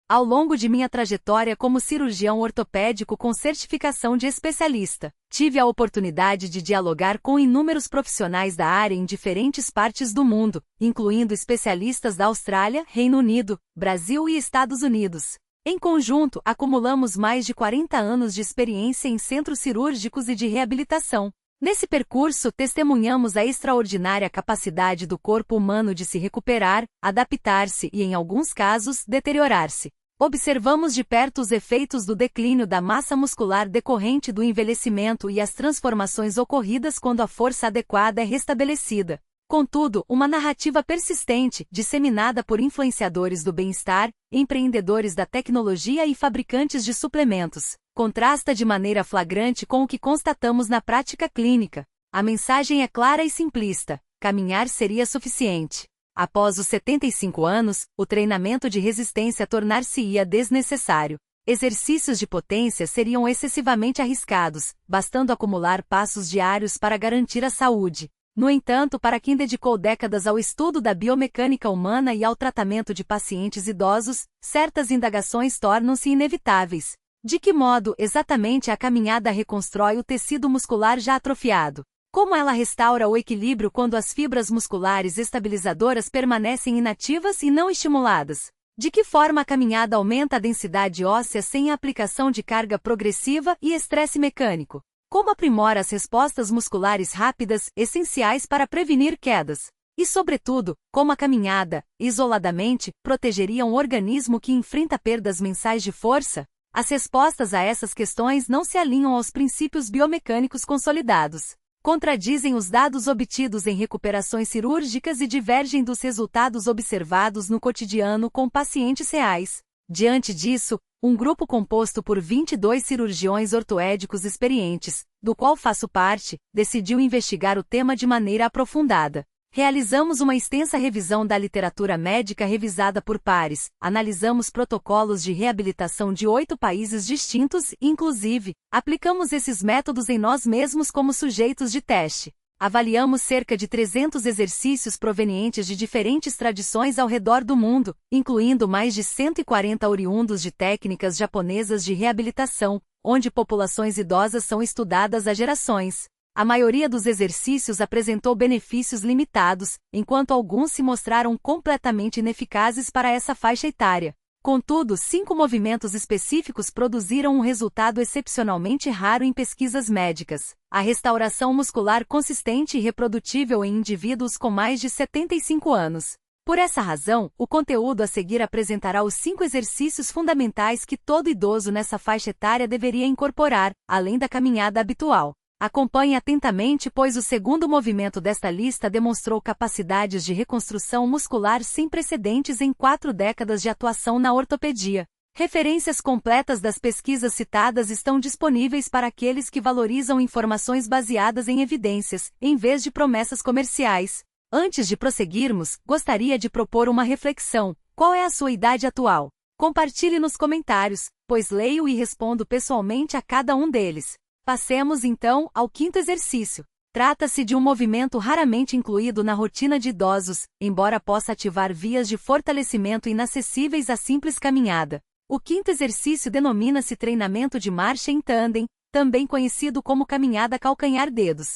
Ao longo de minha trajetória como cirurgião ortopédico com certificação de especialista, tive a oportunidade de dialogar com inúmeros profissionais da área em diferentes partes do mundo, incluindo especialistas da Austrália, Reino Unido, Brasil e Estados Unidos. Em conjunto, acumulamos mais de 40 anos de experiência em centros cirúrgicos e de reabilitação. Nesse percurso, testemunhamos a extraordinária capacidade do corpo humano de se recuperar, adaptar-se e, em alguns casos, deteriorar-se. Observamos de perto os efeitos do declínio da massa muscular decorrente do envelhecimento e as transformações ocorridas quando a força adequada é restabelecida. Contudo, uma narrativa persistente, disseminada por influenciadores do bem-estar, empreendedores da tecnologia e fabricantes de suplementos, contrasta de maneira flagrante com o que constatamos na prática clínica. A mensagem é clara e simplista: caminhar seria suficiente. Após os 75 anos, o treinamento de resistência tornar-se-ia desnecessário. Exercícios de potência seriam excessivamente arriscados, bastando acumular passos diários para garantir a saúde. No entanto, para quem dedicou décadas ao estudo da biomecânica humana e ao tratamento de pacientes idosos, certas indagações tornam-se inevitáveis. De que modo, exatamente, a caminhada reconstrói o tecido muscular já atrofiado? Como ela restaura o equilíbrio quando as fibras musculares estabilizadoras permanecem inativas e não estimuladas? De que forma a caminhada aumenta a densidade óssea sem a aplicação de carga progressiva e estresse mecânico? Como aprimora as respostas musculares rápidas, essenciais para prevenir quedas? E, sobretudo, como a caminhada, isoladamente, protegeria um organismo que enfrenta perdas mensais de força? As respostas a essas questões não se alinham aos princípios biomecânicos consolidados. Contradizem os dados obtidos em recuperações cirúrgicas e divergem dos resultados observados no cotidiano com pacientes reais. Diante disso, um grupo composto por 22 cirurgiões ortoédicos experientes, do qual faço parte, decidiu investigar o tema de maneira aprofundada. Realizamos uma extensa revisão da literatura médica revisada por pares, analisamos protocolos de reabilitação de 8 países distintos e, inclusive, aplicamos esses métodos em nós mesmos como sujeitos de teste. Avaliamos cerca de 300 exercícios provenientes de diferentes tradições ao redor do mundo, incluindo mais de 140 oriundos de técnicas japonesas de reabilitação, onde populações idosas são estudadas há gerações. A maioria dos exercícios apresentou benefícios limitados, enquanto alguns se mostraram completamente ineficazes para essa faixa etária. Contudo, 5 movimentos específicos produziram um resultado excepcionalmente raro em pesquisas médicas: a restauração muscular consistente e reprodutível em indivíduos com mais de 75 anos. Por essa razão, o conteúdo a seguir apresentará os 5 exercícios fundamentais que todo idoso nessa faixa etária deveria incorporar, além da caminhada habitual. Acompanhe atentamente, pois o segundo movimento desta lista demonstrou capacidades de reconstrução muscular sem precedentes em 4 décadas de atuação na ortopedia. Referências completas das pesquisas citadas estão disponíveis para aqueles que valorizam informações baseadas em evidências, em vez de promessas comerciais. Antes de prosseguirmos, gostaria de propor uma reflexão. Qual é a sua idade atual? Compartilhe nos comentários, pois leio e respondo pessoalmente a cada um deles. Passemos então ao 5º exercício. Trata-se de um movimento raramente incluído na rotina de idosos, embora possa ativar vias de fortalecimento inacessíveis à simples caminhada. O 5º exercício denomina-se treinamento de marcha em tandem, também conhecido como caminhada calcanhar-dedos.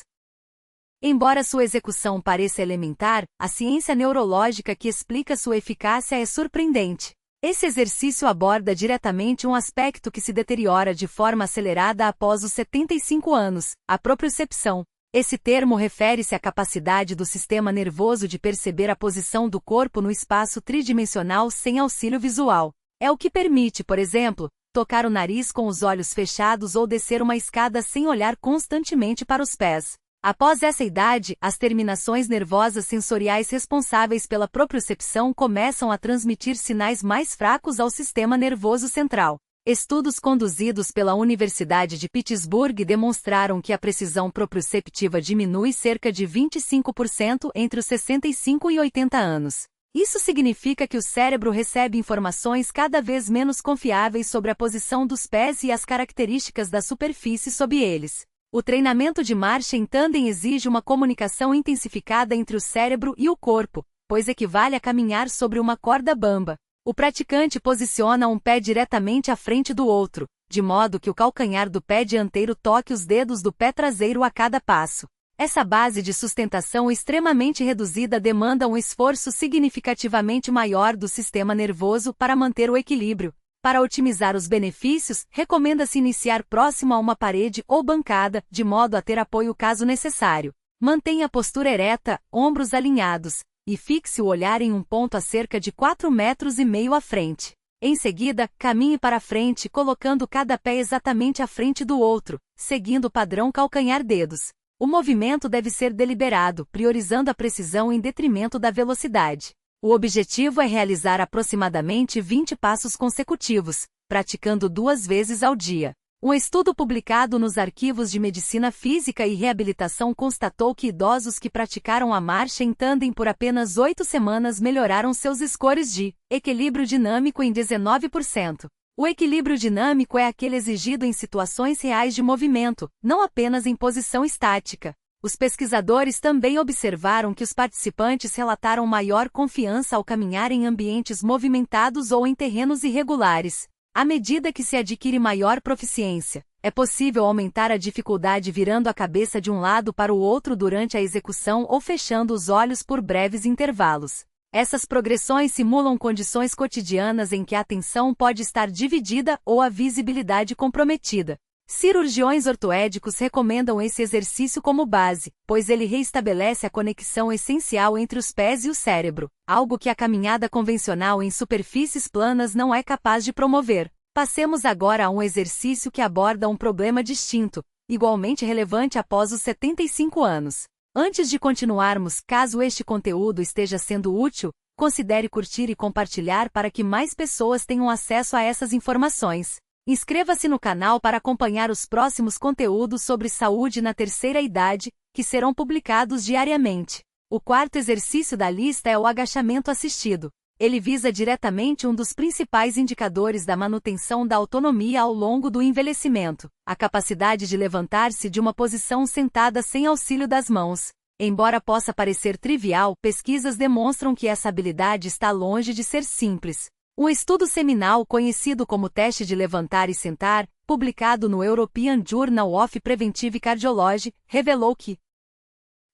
Embora sua execução pareça elementar, a ciência neurológica que explica sua eficácia é surpreendente. Esse exercício aborda diretamente um aspecto que se deteriora de forma acelerada após os 75 anos, a propriocepção. Esse termo refere-se à capacidade do sistema nervoso de perceber a posição do corpo no espaço tridimensional sem auxílio visual. É o que permite, por exemplo, tocar o nariz com os olhos fechados ou descer uma escada sem olhar constantemente para os pés. Após essa idade, as terminações nervosas sensoriais responsáveis pela propriocepção começam a transmitir sinais mais fracos ao sistema nervoso central. Estudos conduzidos pela Universidade de Pittsburgh demonstraram que a precisão proprioceptiva diminui cerca de 25% entre os 65 e 80 anos. Isso significa que o cérebro recebe informações cada vez menos confiáveis sobre a posição dos pés e as características da superfície sob eles. O treinamento de marcha em tandem exige uma comunicação intensificada entre o cérebro e o corpo, pois equivale a caminhar sobre uma corda bamba. O praticante posiciona um pé diretamente à frente do outro, de modo que o calcanhar do pé dianteiro toque os dedos do pé traseiro a cada passo. Essa base de sustentação extremamente reduzida demanda um esforço significativamente maior do sistema nervoso para manter o equilíbrio. Para otimizar os benefícios, recomenda-se iniciar próximo a uma parede ou bancada, de modo a ter apoio caso necessário. Mantenha a postura ereta, ombros alinhados, e fixe o olhar em um ponto a cerca de 4,5 metros à frente. Em seguida, caminhe para frente colocando cada pé exatamente à frente do outro, seguindo o padrão calcanhar-dedos. O movimento deve ser deliberado, priorizando a precisão em detrimento da velocidade. O objetivo é realizar aproximadamente 20 passos consecutivos, praticando 2 vezes ao dia. Um estudo publicado nos Arquivos de Medicina Física e Reabilitação constatou que idosos que praticaram a marcha em tandem por apenas 8 semanas melhoraram seus scores de equilíbrio dinâmico em 19%. O equilíbrio dinâmico é aquele exigido em situações reais de movimento, não apenas em posição estática. Os pesquisadores também observaram que os participantes relataram maior confiança ao caminhar em ambientes movimentados ou em terrenos irregulares. À medida que se adquire maior proficiência, é possível aumentar a dificuldade virando a cabeça de um lado para o outro durante a execução ou fechando os olhos por breves intervalos. Essas progressões simulam condições cotidianas em que a atenção pode estar dividida ou a visibilidade comprometida. Cirurgiões ortoédicos recomendam esse exercício como base, pois ele reestabelece a conexão essencial entre os pés e o cérebro, algo que a caminhada convencional em superfícies planas não é capaz de promover. Passemos agora a um exercício que aborda um problema distinto, igualmente relevante após os 75 anos. Antes de continuarmos, caso este conteúdo esteja sendo útil, considere curtir e compartilhar para que mais pessoas tenham acesso a essas informações. Inscreva-se no canal para acompanhar os próximos conteúdos sobre saúde na terceira idade, que serão publicados diariamente. O quarto exercício da lista é o agachamento assistido. Ele visa diretamente um dos principais indicadores da manutenção da autonomia ao longo do envelhecimento, a capacidade de levantar-se de uma posição sentada sem auxílio das mãos. Embora possa parecer trivial, pesquisas demonstram que essa habilidade está longe de ser simples. Um estudo seminal conhecido como teste de levantar e sentar, publicado no European Journal of Preventive Cardiology, revelou que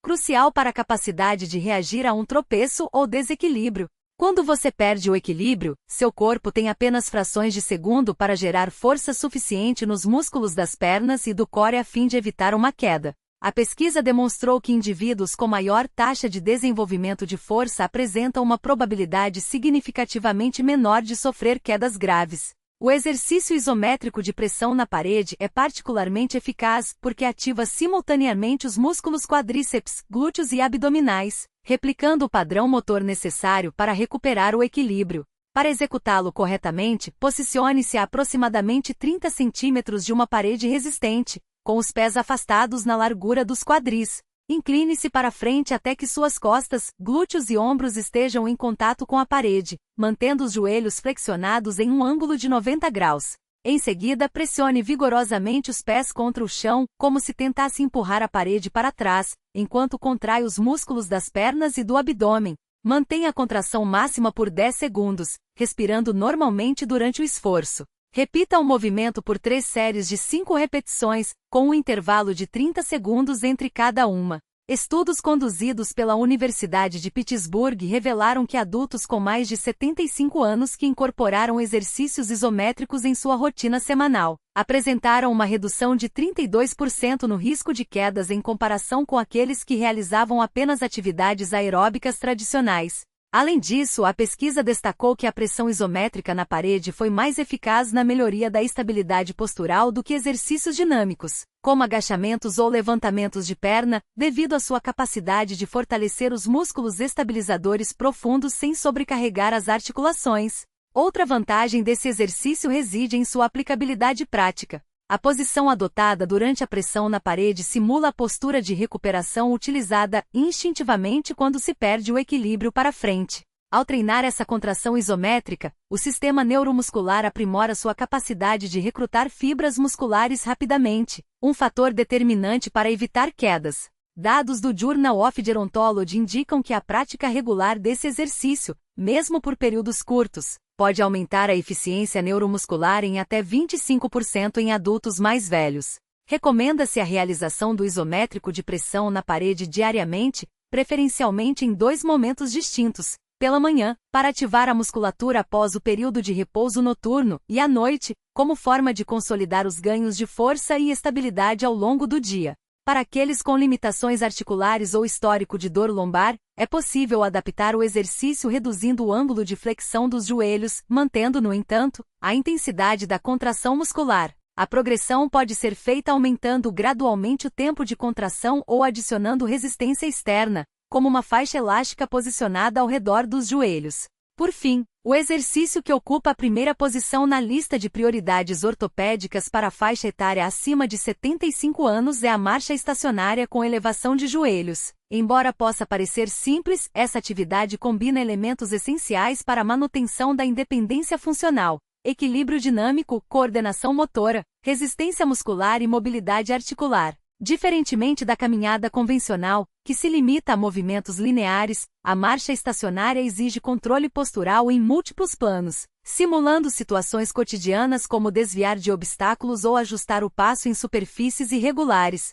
crucial para a capacidade de reagir a um tropeço ou desequilíbrio. Quando você perde o equilíbrio, seu corpo tem apenas frações de segundo para gerar força suficiente nos músculos das pernas e do core a fim de evitar uma queda. A pesquisa demonstrou que indivíduos com maior taxa de desenvolvimento de força apresentam uma probabilidade significativamente menor de sofrer quedas graves. O exercício isométrico de pressão na parede é particularmente eficaz porque ativa simultaneamente os músculos quadríceps, glúteos e abdominais, replicando o padrão motor necessário para recuperar o equilíbrio. Para executá-lo corretamente, posicione-se a aproximadamente 30 centímetros de uma parede resistente, com os pés afastados na largura dos quadris. Incline-se para frente até que suas costas, glúteos e ombros estejam em contato com a parede, mantendo os joelhos flexionados em um ângulo de 90 graus. Em seguida, pressione vigorosamente os pés contra o chão, como se tentasse empurrar a parede para trás, enquanto contrai os músculos das pernas e do abdômen. Mantenha a contração máxima por 10 segundos, respirando normalmente durante o esforço. Repita o movimento por 3 séries de 5 repetições, com um intervalo de 30 segundos entre cada uma. Estudos conduzidos pela Universidade de Pittsburgh revelaram que adultos com mais de 75 anos que incorporaram exercícios isométricos em sua rotina semanal, apresentaram uma redução de 32% no risco de quedas em comparação com aqueles que realizavam apenas atividades aeróbicas tradicionais. Além disso, a pesquisa destacou que a pressão isométrica na parede foi mais eficaz na melhoria da estabilidade postural do que exercícios dinâmicos, como agachamentos ou levantamentos de perna, devido à sua capacidade de fortalecer os músculos estabilizadores profundos sem sobrecarregar as articulações. Outra vantagem desse exercício reside em sua aplicabilidade prática. A posição adotada durante a pressão na parede simula a postura de recuperação utilizada instintivamente quando se perde o equilíbrio para frente. Ao treinar essa contração isométrica, o sistema neuromuscular aprimora sua capacidade de recrutar fibras musculares rapidamente, um fator determinante para evitar quedas. Dados do Journal of Gerontology indicam que a prática regular desse exercício, mesmo por períodos curtos, pode aumentar a eficiência neuromuscular em até 25% em adultos mais velhos. Recomenda-se a realização do isométrico de pressão na parede diariamente, preferencialmente em 2 momentos distintos, pela manhã, para ativar a musculatura após o período de repouso noturno, e à noite, como forma de consolidar os ganhos de força e estabilidade ao longo do dia. Para aqueles com limitações articulares ou histórico de dor lombar, é possível adaptar o exercício reduzindo o ângulo de flexão dos joelhos, mantendo, no entanto, a intensidade da contração muscular. A progressão pode ser feita aumentando gradualmente o tempo de contração ou adicionando resistência externa, como uma faixa elástica posicionada ao redor dos joelhos. Por fim, o exercício que ocupa a primeira posição na lista de prioridades ortopédicas para a faixa etária acima de 75 anos é a marcha estacionária com elevação de joelhos. Embora possa parecer simples, essa atividade combina elementos essenciais para a manutenção da independência funcional: equilíbrio dinâmico, coordenação motora, resistência muscular e mobilidade articular. Diferentemente da caminhada convencional, que se limita a movimentos lineares, a marcha estacionária exige controle postural em múltiplos planos, simulando situações cotidianas como desviar de obstáculos ou ajustar o passo em superfícies irregulares.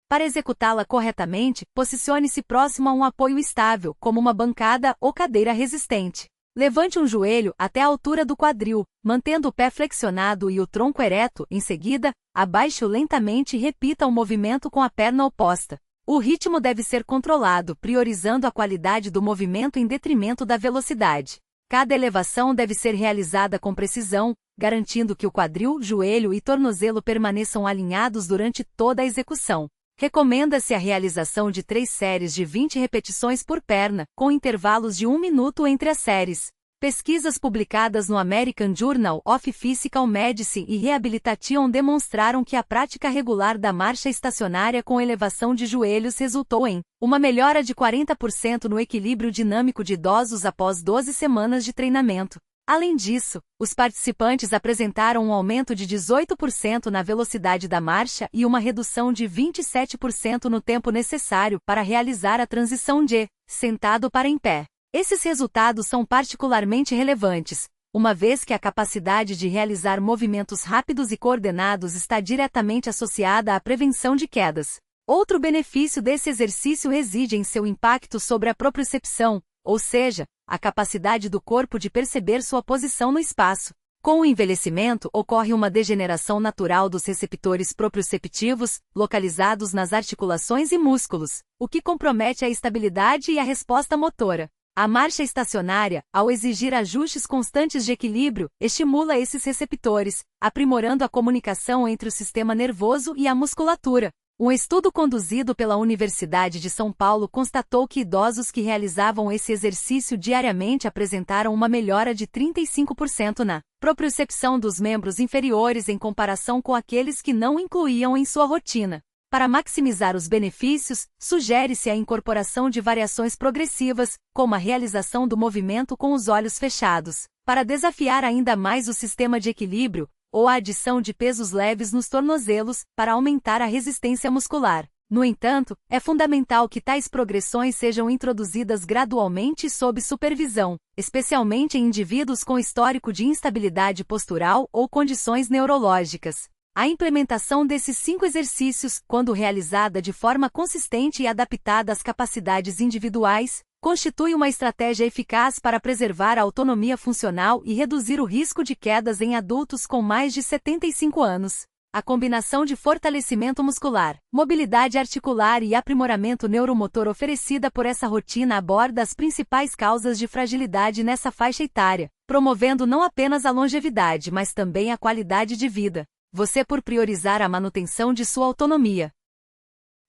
Para executá-la corretamente, posicione-se próximo a um apoio estável, como uma bancada ou cadeira resistente. Levante um joelho até a altura do quadril, mantendo o pé flexionado e o tronco ereto. Em seguida, abaixe-o lentamente e repita o movimento com a perna oposta. O ritmo deve ser controlado, priorizando a qualidade do movimento em detrimento da velocidade. Cada elevação deve ser realizada com precisão, garantindo que o quadril, joelho e tornozelo permaneçam alinhados durante toda a execução. Recomenda-se a realização de 3 séries de 20 repetições por perna, com intervalos de 1 minuto entre as séries. Pesquisas publicadas no American Journal of Physical Medicine e Rehabilitation demonstraram que a prática regular da marcha estacionária com elevação de joelhos resultou em uma melhora de 40% no equilíbrio dinâmico de idosos após 12 semanas de treinamento. Além disso, os participantes apresentaram um aumento de 18% na velocidade da marcha e uma redução de 27% no tempo necessário para realizar a transição de sentado para em pé. Esses resultados são particularmente relevantes, uma vez que a capacidade de realizar movimentos rápidos e coordenados está diretamente associada à prevenção de quedas. Outro benefício desse exercício reside em seu impacto sobre a propriocepção, ou seja, a capacidade do corpo de perceber sua posição no espaço. Com o envelhecimento, ocorre uma degeneração natural dos receptores proprioceptivos, localizados nas articulações e músculos, o que compromete a estabilidade e a resposta motora. A marcha estacionária, ao exigir ajustes constantes de equilíbrio, estimula esses receptores, aprimorando a comunicação entre o sistema nervoso e a musculatura. Um estudo conduzido pela Universidade de São Paulo constatou que idosos que realizavam esse exercício diariamente apresentaram uma melhora de 35% na propriocepção dos membros inferiores em comparação com aqueles que não incluíam em sua rotina. Para maximizar os benefícios, sugere-se a incorporação de variações progressivas, como a realização do movimento com os olhos fechados, para desafiar ainda mais o sistema de equilíbrio, ou a adição de pesos leves nos tornozelos, para aumentar a resistência muscular. No entanto, é fundamental que tais progressões sejam introduzidas gradualmente e sob supervisão, especialmente em indivíduos com histórico de instabilidade postural ou condições neurológicas. A implementação desses 5 exercícios, quando realizada de forma consistente e adaptada às capacidades individuais, constitui uma estratégia eficaz para preservar a autonomia funcional e reduzir o risco de quedas em adultos com mais de 75 anos. A combinação de fortalecimento muscular, mobilidade articular e aprimoramento neuromotor oferecida por essa rotina aborda as principais causas de fragilidade nessa faixa etária, promovendo não apenas a longevidade mas também a qualidade de vida. Você por priorizar a manutenção de sua autonomia.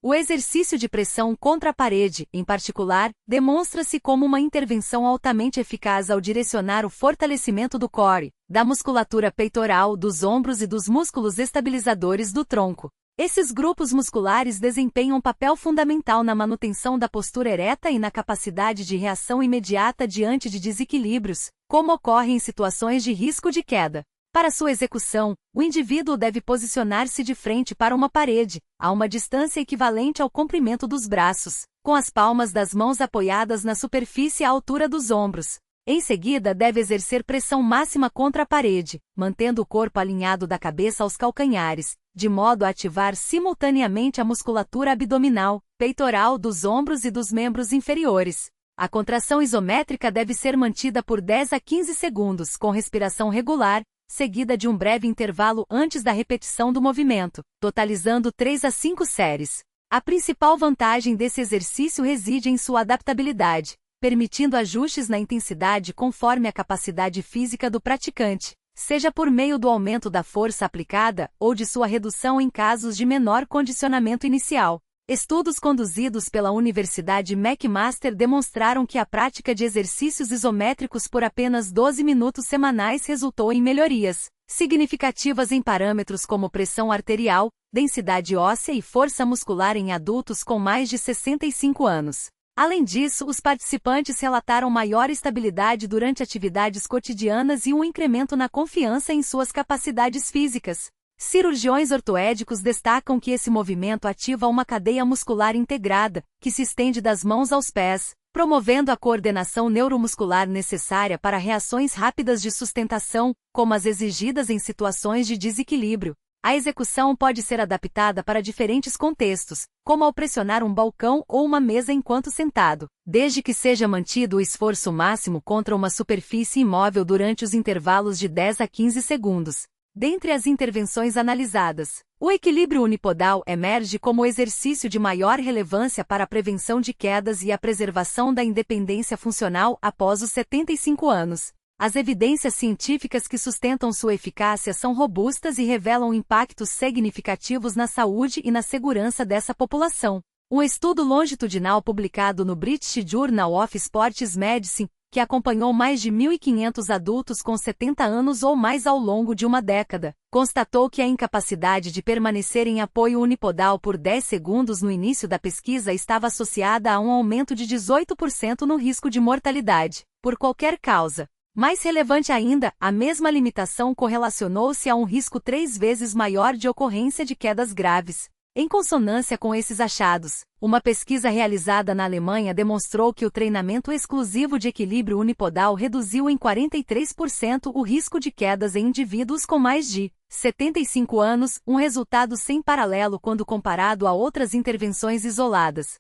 O exercício de pressão contra a parede, em particular, demonstra-se como uma intervenção altamente eficaz ao direcionar o fortalecimento do core, da musculatura peitoral, dos ombros e dos músculos estabilizadores do tronco. Esses grupos musculares desempenham um papel fundamental na manutenção da postura ereta e na capacidade de reação imediata diante de desequilíbrios, como ocorre em situações de risco de queda. Para sua execução, o indivíduo deve posicionar-se de frente para uma parede, a uma distância equivalente ao comprimento dos braços, com as palmas das mãos apoiadas na superfície à altura dos ombros. Em seguida, deve exercer pressão máxima contra a parede, mantendo o corpo alinhado da cabeça aos calcanhares, de modo a ativar simultaneamente a musculatura abdominal, peitoral, dos ombros e dos membros inferiores. A contração isométrica deve ser mantida por 10 a 15 segundos, com respiração regular, seguida de um breve intervalo antes da repetição do movimento, totalizando 3 a 5 séries. A principal vantagem desse exercício reside em sua adaptabilidade, permitindo ajustes na intensidade conforme a capacidade física do praticante, seja por meio do aumento da força aplicada ou de sua redução em casos de menor condicionamento inicial. Estudos conduzidos pela Universidade McMaster demonstraram que a prática de exercícios isométricos por apenas 12 minutos semanais resultou em melhorias significativas em parâmetros como pressão arterial, densidade óssea e força muscular em adultos com mais de 65 anos. Além disso, os participantes relataram maior estabilidade durante atividades cotidianas e um incremento na confiança em suas capacidades físicas. Cirurgiões ortoédicos destacam que esse movimento ativa uma cadeia muscular integrada, que se estende das mãos aos pés, promovendo a coordenação neuromuscular necessária para reações rápidas de sustentação, como as exigidas em situações de desequilíbrio. A execução pode ser adaptada para diferentes contextos, como ao pressionar um balcão ou uma mesa enquanto sentado, desde que seja mantido o esforço máximo contra uma superfície imóvel durante os intervalos de 10 a 15 segundos. Dentre as intervenções analisadas, o equilíbrio unipodal emerge como o exercício de maior relevância para a prevenção de quedas e a preservação da independência funcional após os 75 anos. As evidências científicas que sustentam sua eficácia são robustas e revelam impactos significativos na saúde e na segurança dessa população. Um estudo longitudinal publicado no British Journal of Sports Medicine, que acompanhou mais de 1.500 adultos com 70 anos ou mais ao longo de uma década, constatou que a incapacidade de permanecer em apoio unipodal por 10 segundos no início da pesquisa estava associada a um aumento de 18% no risco de mortalidade, por qualquer causa. Mais relevante ainda, a mesma limitação correlacionou-se a um risco 3 vezes maior de ocorrência de quedas graves. Em consonância com esses achados, uma pesquisa realizada na Alemanha demonstrou que o treinamento exclusivo de equilíbrio unipodal reduziu em 43% o risco de quedas em indivíduos com mais de 75 anos, um resultado sem paralelo quando comparado a outras intervenções isoladas.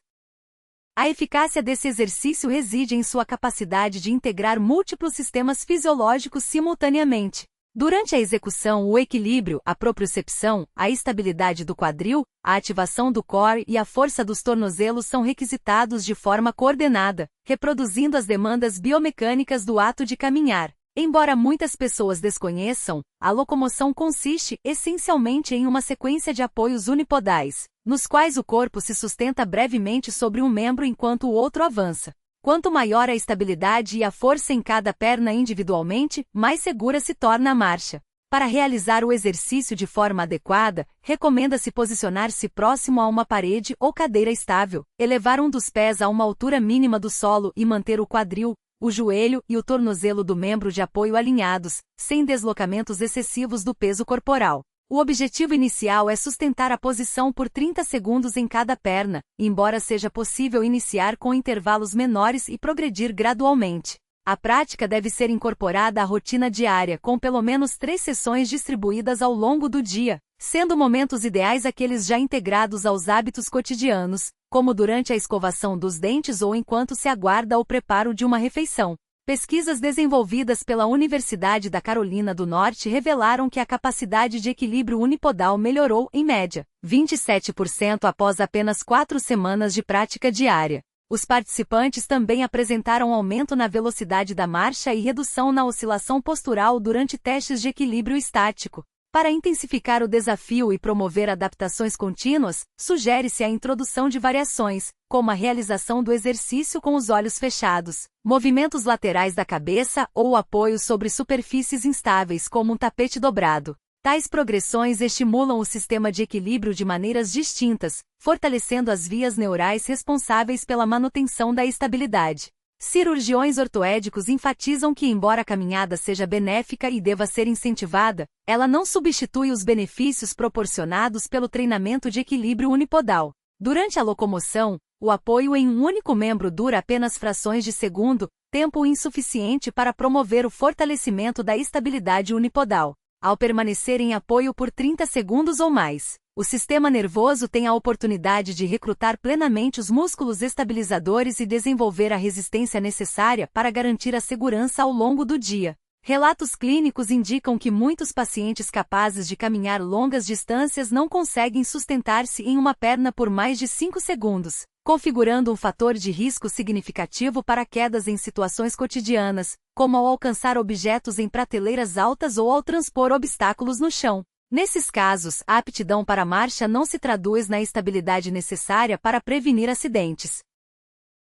A eficácia desse exercício reside em sua capacidade de integrar múltiplos sistemas fisiológicos simultaneamente. Durante a execução, o equilíbrio, a propriocepção, a estabilidade do quadril, a ativação do core e a força dos tornozelos são requisitados de forma coordenada, reproduzindo as demandas biomecânicas do ato de caminhar. Embora muitas pessoas desconheçam, a locomoção consiste essencialmente em uma sequência de apoios unipodais, nos quais o corpo se sustenta brevemente sobre um membro enquanto o outro avança. Quanto maior a estabilidade e a força em cada perna individualmente, mais segura se torna a marcha. Para realizar o exercício de forma adequada, recomenda-se posicionar-se próximo a uma parede ou cadeira estável, elevar um dos pés a uma altura mínima do solo e manter o quadril, o joelho e o tornozelo do membro de apoio alinhados, sem deslocamentos excessivos do peso corporal. O objetivo inicial é sustentar a posição por 30 segundos em cada perna, embora seja possível iniciar com intervalos menores e progredir gradualmente. A prática deve ser incorporada à rotina diária com pelo menos 3 sessões distribuídas ao longo do dia, sendo momentos ideais aqueles já integrados aos hábitos cotidianos, como durante a escovação dos dentes ou enquanto se aguarda o preparo de uma refeição. Pesquisas desenvolvidas pela Universidade da Carolina do Norte revelaram que a capacidade de equilíbrio unipodal melhorou, em média, 27% após apenas 4 semanas de prática diária. Os participantes também apresentaram aumento na velocidade da marcha e redução na oscilação postural durante testes de equilíbrio estático. Para intensificar o desafio e promover adaptações contínuas, sugere-se a introdução de variações, como a realização do exercício com os olhos fechados, movimentos laterais da cabeça ou apoio sobre superfícies instáveis como um tapete dobrado. Tais progressões estimulam o sistema de equilíbrio de maneiras distintas, fortalecendo as vias neurais responsáveis pela manutenção da estabilidade. Cirurgiões ortoédicos enfatizam que, embora a caminhada seja benéfica e deva ser incentivada, ela não substitui os benefícios proporcionados pelo treinamento de equilíbrio unipodal. Durante a locomoção, O apoio em um único membro dura apenas frações de segundo, tempo insuficiente para promover o fortalecimento da estabilidade unipodal. Ao permanecer em apoio por 30 segundos ou mais, o sistema nervoso tem a oportunidade de recrutar plenamente os músculos estabilizadores e desenvolver a resistência necessária para garantir a segurança ao longo do dia. Relatos clínicos indicam que muitos pacientes capazes de caminhar longas distâncias não conseguem sustentar-se em uma perna por mais de 5 segundos, configurando um fator de risco significativo para quedas em situações cotidianas, como ao alcançar objetos em prateleiras altas ou ao transpor obstáculos no chão. Nesses casos, a aptidão para a marcha não se traduz na estabilidade necessária para prevenir acidentes.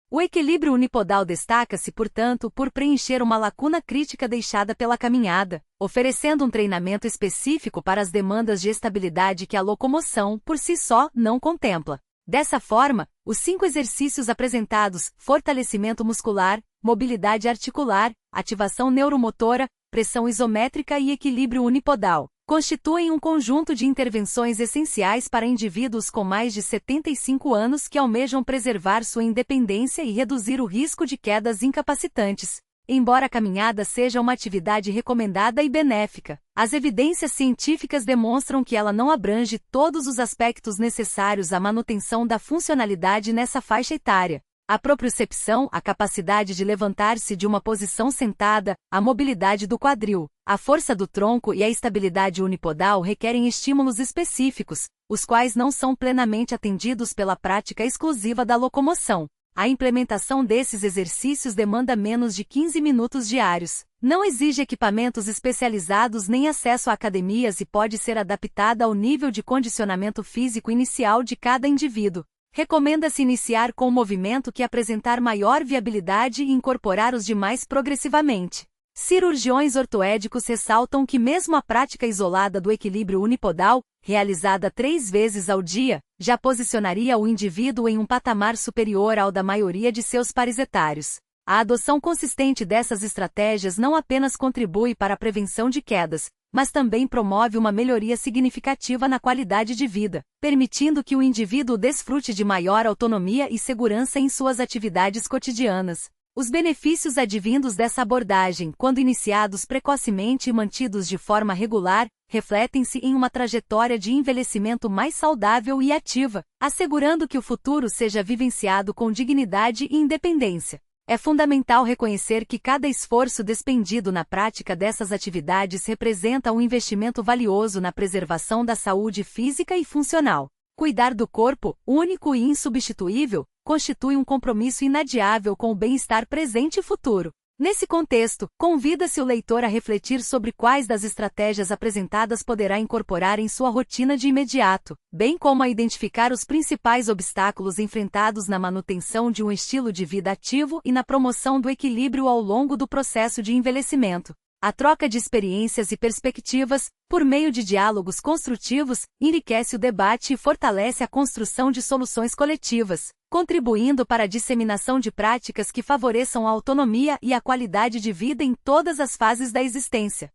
O equilíbrio unipodal destaca-se, portanto, por preencher uma lacuna crítica deixada pela caminhada, oferecendo um treinamento específico para as demandas de estabilidade que a locomoção, por si só, não contempla. Dessa forma, os 5 exercícios apresentados, fortalecimento muscular, mobilidade articular, ativação neuromotora, pressão isométrica e equilíbrio unipodal, constituem um conjunto de intervenções essenciais para indivíduos com mais de 75 anos que almejam preservar sua independência e reduzir o risco de quedas incapacitantes. Embora a caminhada seja uma atividade recomendada e benéfica, as evidências científicas demonstram que ela não abrange todos os aspectos necessários à manutenção da funcionalidade nessa faixa etária. A propriocepção, a capacidade de levantar-se de uma posição sentada, a mobilidade do quadril, a força do tronco e a estabilidade unipodal requerem estímulos específicos, os quais não são plenamente atendidos pela prática exclusiva da locomoção. A implementação desses exercícios demanda menos de 15 minutos diários, não exige equipamentos especializados nem acesso a academias e pode ser adaptada ao nível de condicionamento físico inicial de cada indivíduo. Recomenda-se iniciar com o movimento que apresentar maior viabilidade e incorporar os demais progressivamente. Cirurgiões ortoédicos ressaltam que mesmo a prática isolada do equilíbrio unipodal, realizada 3 vezes ao dia, já posicionaria o indivíduo em um patamar superior ao da maioria de seus pares etários. A adoção consistente dessas estratégias não apenas contribui para a prevenção de quedas, mas também promove uma melhoria significativa na qualidade de vida, permitindo que o indivíduo desfrute de maior autonomia e segurança em suas atividades cotidianas. Os benefícios advindos dessa abordagem, quando iniciados precocemente e mantidos de forma regular, refletem-se em uma trajetória de envelhecimento mais saudável e ativa, assegurando que o futuro seja vivenciado com dignidade e independência. É fundamental reconhecer que cada esforço despendido na prática dessas atividades representa um investimento valioso na preservação da saúde física e funcional. Cuidar do corpo, único e insubstituível, constitui um compromisso inadiável com o bem-estar presente e futuro. Nesse contexto, convida-se o leitor a refletir sobre quais das estratégias apresentadas poderá incorporar em sua rotina de imediato, bem como a identificar os principais obstáculos enfrentados na manutenção de um estilo de vida ativo e na promoção do equilíbrio ao longo do processo de envelhecimento. A troca de experiências e perspectivas, por meio de diálogos construtivos, enriquece o debate e fortalece a construção de soluções coletivas, contribuindo para a disseminação de práticas que favoreçam a autonomia e a qualidade de vida em todas as fases da existência.